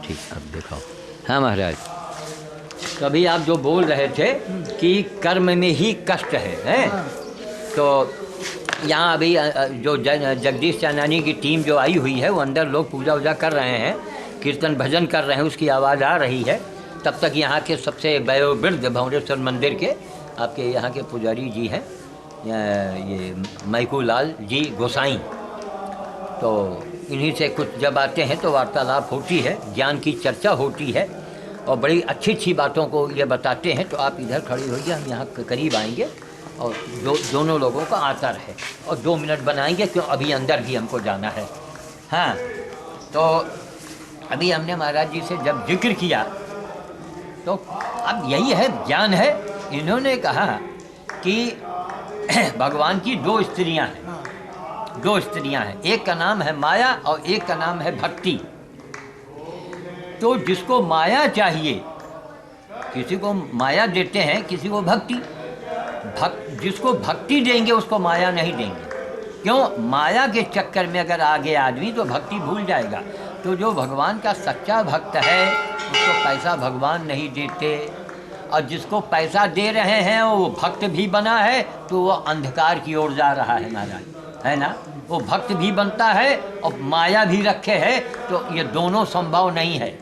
ठीक, अब दिखाओ। हाँ महाराज, कभी आप जो बोल रहे थे कि कर्म में ही कष्ट है? तो यहाँ अभी जो जगदीश चांदानी की टीम जो आई हुई है वो अंदर लोग पूजा वूजा कर रहे हैं, कीर्तन भजन कर रहे हैं, उसकी आवाज़ आ रही है। तब तक यहाँ के सबसे वयोवृद्ध भंवरेश्वर मंदिर के आपके यहाँ के पुजारी जी हैं, ये मैकू लाल जी गोसाई, तो इन्हीं से कुछ जब आते हैं तो वार्तालाप होती है, ज्ञान की चर्चा होती है और बड़ी अच्छी अच्छी बातों को ये बताते हैं। तो आप इधर खड़ी होइए, हम यहाँ करीब आएंगे और दोनों लोगों का आता रहे और 2 मिनट बनाएंगे, क्यों अभी अंदर भी हमको जाना है। हाँ, तो अभी हमने महाराज जी से जब जिक्र किया तो अब यही है, ज्ञान है। इन्होंने कहा कि भगवान की 2 स्त्रियाँ हैं, 2 स्त्रियाँ हैं, एक का नाम है माया और एक का नाम है भक्ति। तो जिसको माया चाहिए, किसी को माया देते हैं, किसी को भक्ति। जिसको भक्ति देंगे उसको माया नहीं देंगे। क्यों? माया के चक्कर में अगर आगे आदमी तो भक्ति भूल जाएगा। तो जो भगवान का सच्चा भक्त है उसको पैसा भगवान नहीं देते, और जिसको पैसा दे रहे हैं वो भक्त भी बना है तो वो अंधकार की ओर जा रहा है महाराज, है ना। वो भक्त भी बनता है और माया भी रखे है, तो ये दोनों संभव नहीं है।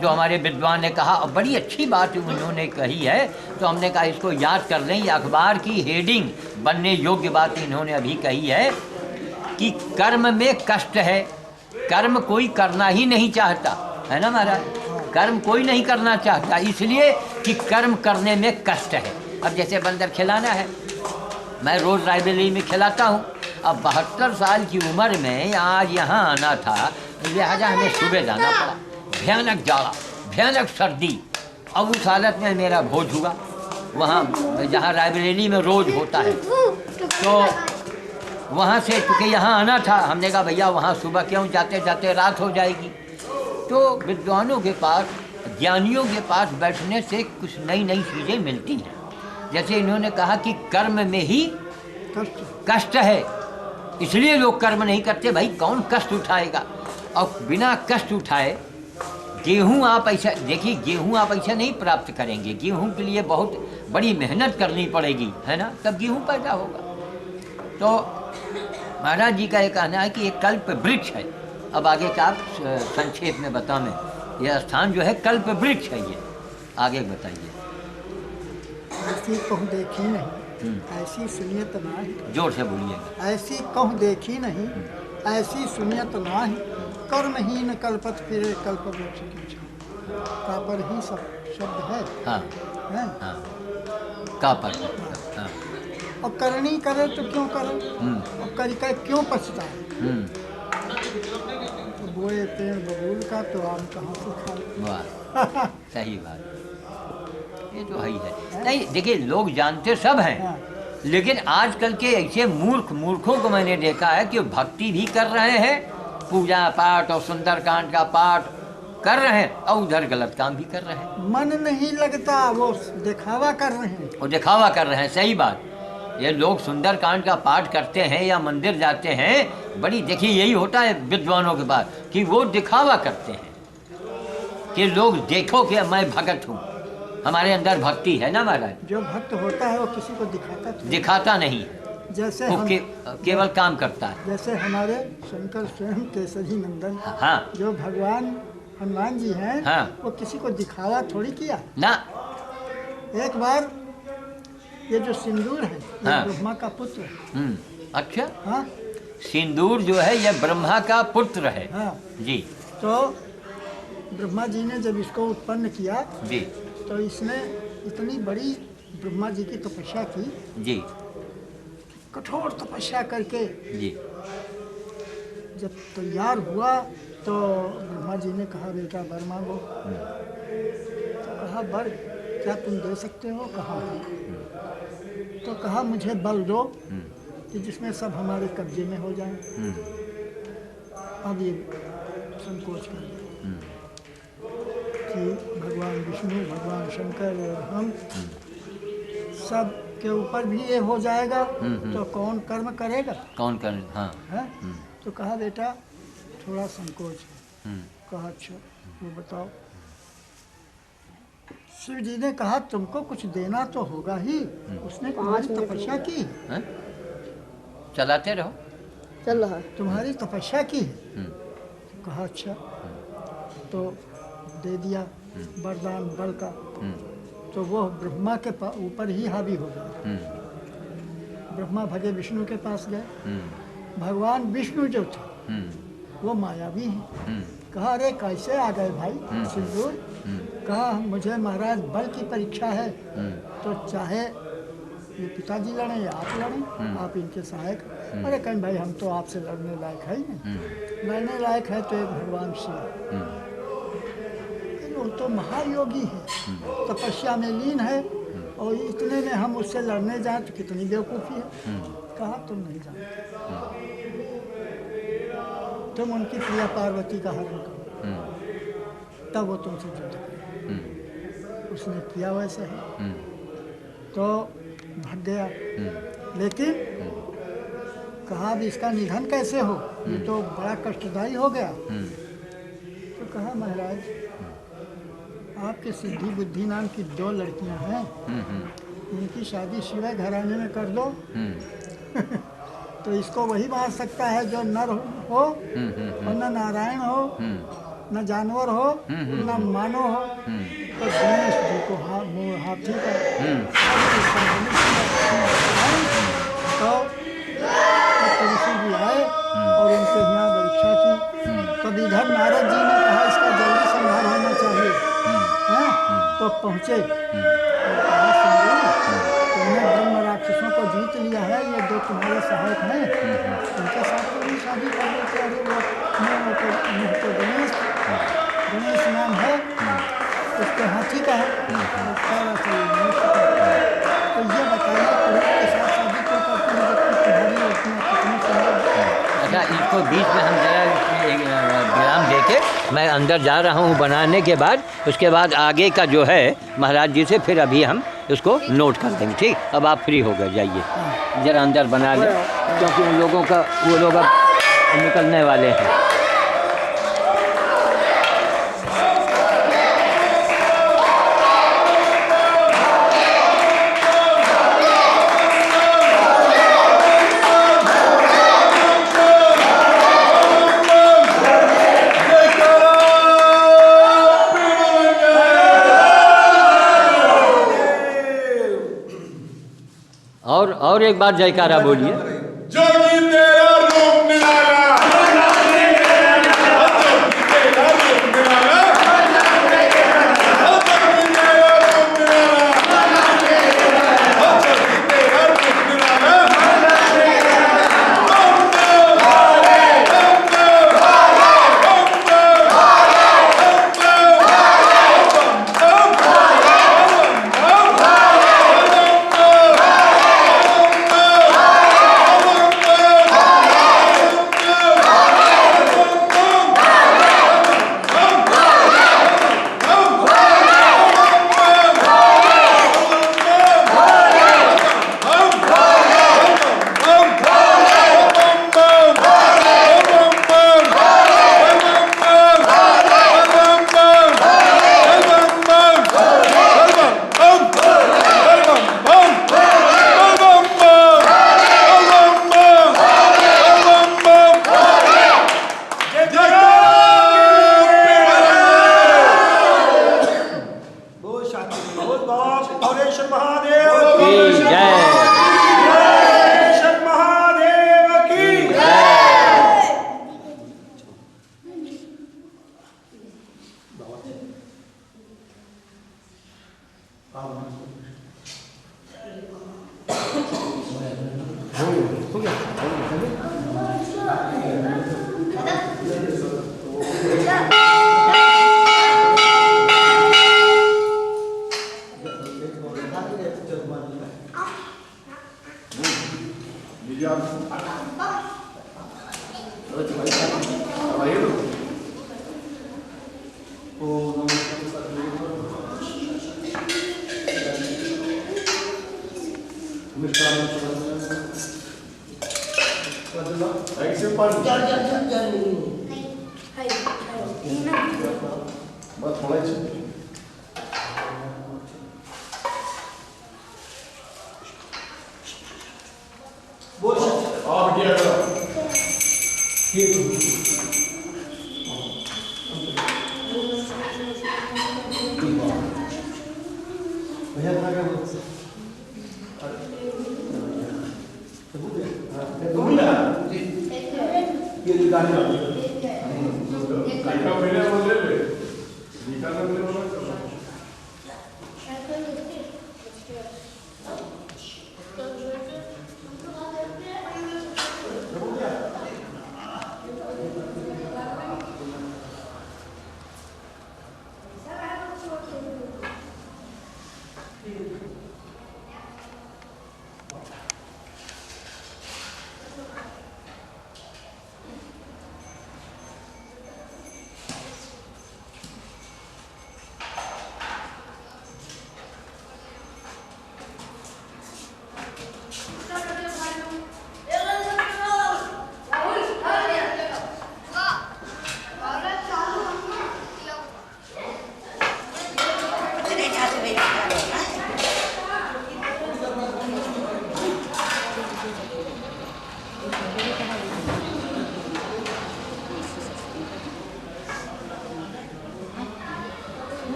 जो हमारे विद्वान ने कहा, और बड़ी अच्छी बात उन्होंने कही है, तो हमने कहा इसको याद कर लें। ये अखबार की हेडिंग बनने योग्य बात इन्होंने अभी कही है कि कर्म में कष्ट है। कर्म कोई करना ही नहीं चाहता, है ना महाराज। कर्म कोई नहीं करना चाहता, इसलिए कि कर्म करने में कष्ट है। अब जैसे बंदर खिलाना है, मैं रोज़ लाइब्रेरी में खिलाता हूँ। अब 72 साल की उम्र में आज यहाँ आना था, लिहाजा हमें सुबह जाना पड़ा। भयानक जाड़ा, भयानक सर्दी, अब उस हालत में मेरा भोज हुआ वहाँ जहाँ लाइब्रेरी में रोज़ होता है। तो वहाँ से चूँकि यहाँ आना था, हमने कहा भैया वहाँ सुबह क्यों, जाते जाते रात हो जाएगी। तो विद्वानों के पास, ज्ञानियों के पास बैठने से कुछ नई नई चीज़ें मिलती हैं। जैसे इन्होंने कहा कि कर्म में ही कष्ट है, इसलिए लोग कर्म नहीं करते। भाई कौन कष्ट उठाएगा? और बिना कष्ट उठाए गेहूँ आप ऐसा देखिए, गेहूँ आप ऐसा नहीं प्राप्त करेंगे। गेहूँ के लिए बहुत बड़ी मेहनत करनी पड़ेगी, है ना, तब गेहूँ पैदा होगा। तो महाराज जी का ये कहना है कि एक कल्प वृक्ष है। अब आगे का आप संक्षेप में बताएं। यह स्थान जो है कल्प वृक्ष है, ये आगे बताइए। ऐसी कहूँ देखी नहीं, ऐसी सुनियत नाही। जोर से बोलिएगा। ऐसी कहूँ देखी नहीं, ऐसी सुनियत नाही। कर्महीन कल्पत फिरे कल्प वृक्ष की छाँव। का पर ही सब शब्द है। हाँ, है? हाँ, का पर। हाँ। और करनी करे तो क्यों करे, और करके क्यों पछताए। तो बोए पेड़ बबूल का तो आम कहाँ से खाए। वाह, सही बात, ये तो है ही है। नहीं देखिए, लोग जानते सब हैं, लेकिन आजकल के ऐसे मूर्खों को मैंने देखा है कि भक्ति भी कर रहे हैं, पूजा पाठ और सुंदरकांड का पाठ कर रहे हैं, और उधर गलत काम भी कर रहे हैं। मन नहीं लगता, वो दिखावा कर रहे हैं। वो दिखावा कर रहे हैं, सही बात। ये लोग सुंदरकांड का पाठ करते हैं या मंदिर जाते हैं, बड़ी देखिए यही होता है विद्वानों के पास कि वो दिखावा करते हैं कि लोग देखो कि मैं भगत हूँ, हमारे अंदर भक्ति है ना महाराज। जो भक्त होता है वो किसी को दिखाता नहीं, जैसे वो केवल काम करता है। जैसे हमारे शंकर स्वयं केसरी नंदन, हाँ, जो भगवान हनुमान जी हैं, हाँ, वो किसी को दिखावा थोड़ी किया ना। एक बार ये जो सिंदूर है, ये हाँ, ब्रह्मा का पुत्र है। अच्छा, हाँ, सिंदूर जो है ये ब्रह्मा का पुत्र है। हाँ जी। तो ब्रह्मा जी ने जब इसको उत्पन्न किया जी, तो इसने इतनी बड़ी ब्रह्मा जी की तपस्या की जी, कठोर तपस्या करके जी। जब तैयार हुआ तो ब्रह्मा जी ने कहा बेटा वर मांगो। तो कहा वर क्या तुम दे सकते हो? कहा तो कहा मुझे बल दो कि जिसमें सब हमारे कब्जे में हो जाए। अब ये संकोच कर कि भगवान विष्णु, भगवान शंकर और हम सब के ऊपर भी ये हो जाएगा तो कौन कर्म करेगा? कौन कर? हाँ, है? तो कहा बेटा थोड़ा संकोच है। कहा अच्छा वो बताओ। शिव जी ने कहा तुमको कुछ देना तो होगा ही, उसने तुम्हारी तपस्या की है, हैं? चलाते रहो। चल रहा है। तुम्हारी तपस्या की है। तो कहा अच्छा, तो दे दिया वरदान बल का। तो वो ब्रह्मा के ऊपर ही हावी हो गया। ब्रह्मा भगे विष्णु के पास गए। भगवान विष्णु जो थे वो मायावी हैं। कहा अरे कैसे आ गए भाई सिंदूर? कहा मुझे महाराज बल की परीक्षा है, तो चाहे ये पिताजी लड़े या आप लड़ें, आप इनके सहायक। अरे कहीं भाई हम तो आपसे लड़ने लायक है ही नहीं। लड़ने लायक है तो एक भगवान शिव, वो तो महायोगी है, तपस्या में लीन है, और इतने में हम उससे लड़ने जाएं तो कितनी बेवकूफ़ी है। कहा तुम नहीं जानते, तुम उनकी प्रिया पार्वती का हरण करो, तब वो तुमसे युद्ध करें। उसने किया वैसे है, तो भाग गया। लेकिन कहा अब इसका निधन कैसे हो, ये तो बड़ा कष्टदायी हो गया। तो कहा महाराज आपके सिद्धि बुद्धि नाम की 2 लड़कियां हैं, इनकी शादी शिवाय घराने में कर दो तो इसको वही मार सकता है जो नर हो और न नारायण हो, न जानवर हो, न मानव हो। तो गणेश जी को हाथी का तो ऋषि जी आए और उनसे यहाँ परीक्षा की। तब इधर नारद जी ने कहा इसका जल्दी संहार होना चाहिए, तो पहुँचे। तुमने ब्रह्म राक्षसों को जीत लिया है, ये 2 तुम्हारे सहायक हैं, उनके साथ तो भी शादी कर लेते। अरे वो तो गणेश नाम है, उसके हाथी का है। तो ये बताइए पुरुष के साथ शादी क्यों करते हैं जबकि तुम्हारी लड़कियाँ कितनी सुंदर। अच्छा, इसको बीच में हम जरा विराम देके मैं अंदर जा रहा हूँ बनाने के बाद, उसके बाद आगे का जो है महाराज जी से फिर अभी हम उसको नोट कर देंगे। ठीक, अब आप फ्री हो गए, जाइए जरा अंदर बना लें, क्योंकि उन लोगों का वो लोग अब निकलने वाले हैं। और एक बार जयकारा बोलिए। जोगी तेरा रूप निराला, जोगी तेरा रूप निराला, जोगी तेरा रूप Jangan. बस थोड़ा ही और किया करो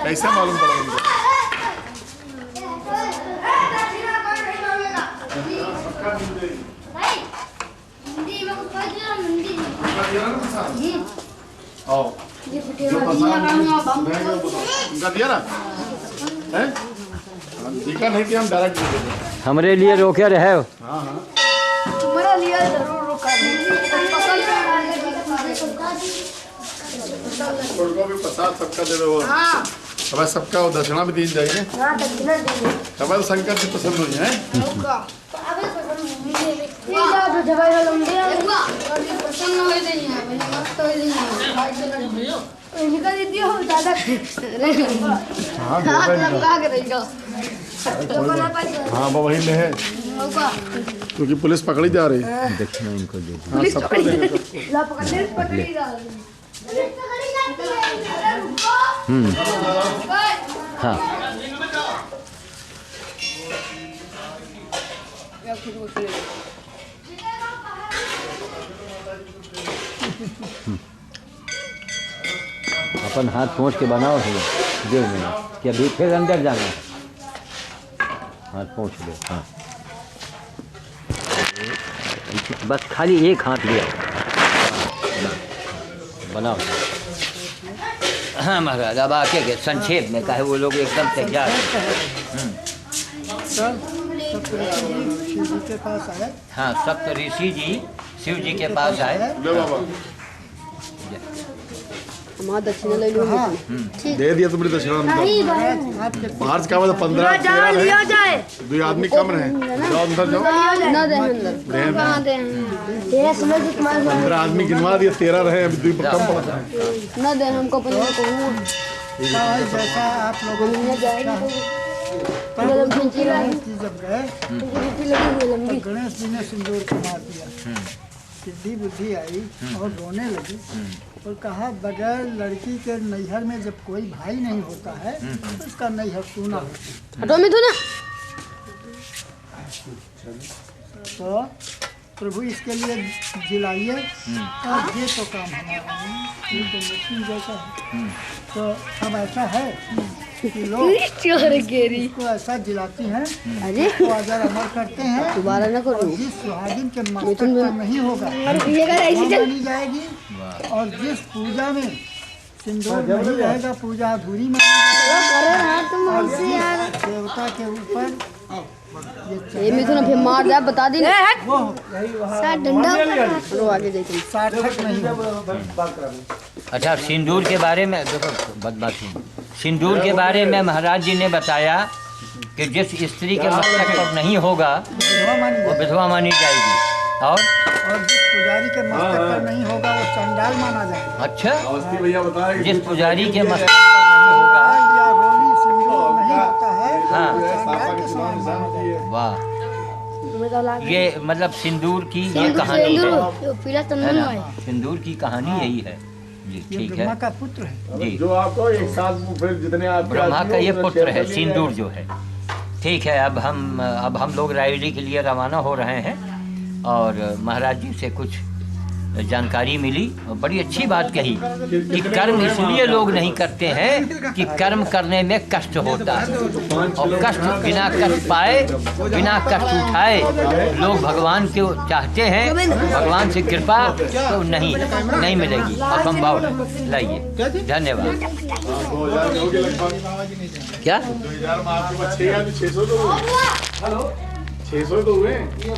कैसे मालूम पड़ा उनको? आओ उनका दिया ना है दिखा नहीं कि हम डायरेक्ट दे देंगे। हमरे लिए रोके रहे हो। हाँ हाँ तुम्हारा लिए जरूर रुका उनको भी प्रसाद सबका दे दो। हाँ अब सबका वो दक्षिणा भी दी जाएगी। हाँ दक्षिणा देंगे तब शंकर जी पसंद हुई है। हाँ वो वही ले है क्योंकि पुलिस पकड़ी जा रही है। दक्षिणा इनको दे दो। हाँ सबको देंगे हाँ अपन हाथ पोंछ के बनाओ फिर देव में कि अभी फिर अंदर जाना है। हाथ पोंछ लो। हाँ बस खाली एक हाथ लिया बनाओ। हाँ महाराज अब आके के संक्षेप में कहे वो लोग एकदम तैयार हैं। शिव जी के पास आए। हाँ सप्त ऋषि जी शिव जी के पास आए। ले बाबा हमारा दक्षिणा ले लो। दे दिया तुमने दक्षिणा आपके मार्च का मतलब 15 13 दो आदमी कम रहे जाओ अंदर जाओ। ना दे अंदर कहाँ दे तेरा समझ तुम्हारे 15 आदमी गिनवा दिए 13 रहे अभी 2 कम पड़ा था। ना दे हमको पंद्रह को जैसा आप लोगों ने लंबी गणेश जी जब गए लंबी तो गणेश जी ने सिंदूर को मार दिया। सिद्धि बुद्धि आई और रोने लगी और कहा बगैर लड़की के नैहर में जब कोई भाई नहीं होता है तो उसका नैहर सूना होता हटो में तो ना है। तो प्रभु इसके लिए जिलाइए और ये तो काम हमारा नहीं, ये तो मशीन जैसा है। तो अब ऐसा है कि लोग इसको ऐसा जिलाती हैं अरे तो अगर अमर करते हैं दोबारा ना करो। और जिस सुहागिन के मस्तक पर नहीं होगा वो मानी जाएगी और जिस पूजा में सिंदूर नहीं रहेगा पूजा अधूरी मानी जाएगी और जिस देवता के ऊपर ये मिथुन फिर मार दे बता दी वो यही वहाँ डंडा चलो आगे जाइए सार्थक नहीं होगा। अच्छा सिंदूर के बारे में देखो बात सुनो सिंदूर के बारे में महाराज जी ने बताया कि जिस स्त्री के मस्तक पर नहीं होगा विधवा मानी वो जाएगी। विधवा मानी जाएगी। और और जिस पुजारी के मस्तक पर नहीं होगा वो चंडाल माना जाएगा। अच्छा, अवस्थी भैया बताया जिस पुजारी के मस्तक पर नहीं होगा, या रोली सिंदूर नहीं होता है हाँ। वो चंडाल के समान माना जाएगा। वाह, तुम्हें तो लाग ये मतलब सिंदूर की ये कहानी है, सिंदूर पीला है चंदन ना? है। सिंदूर की कहानी यही है जी। ये ठीक ब्रह्मा है का पुत्र है। जी, जो आपको एक साथ फिर जितने आप ब्रह्मा का ये पुत्र है सिंदूर जो है। ठीक है, अब हम लोग रायली के लिए रवाना हो रहे हैं और महाराज जी से कुछ जानकारी मिली और बड़ी अच्छी बात कही कि कर्म इसलिए लोग नहीं करते हैं कि कर्म करने में कष्ट होता है, और कष्ट बिना कष्ट पाए, बिना कष्ट उठाए लोग भगवान को चाहते हैं, भगवान से कृपा तो नहीं मिलेगी, असंभव है। लाइए, धन्यवाद। 2000 में हो गए लगभग। क्या 2000 में आपके पास 6 600 तो हुए। 600 तो हुए।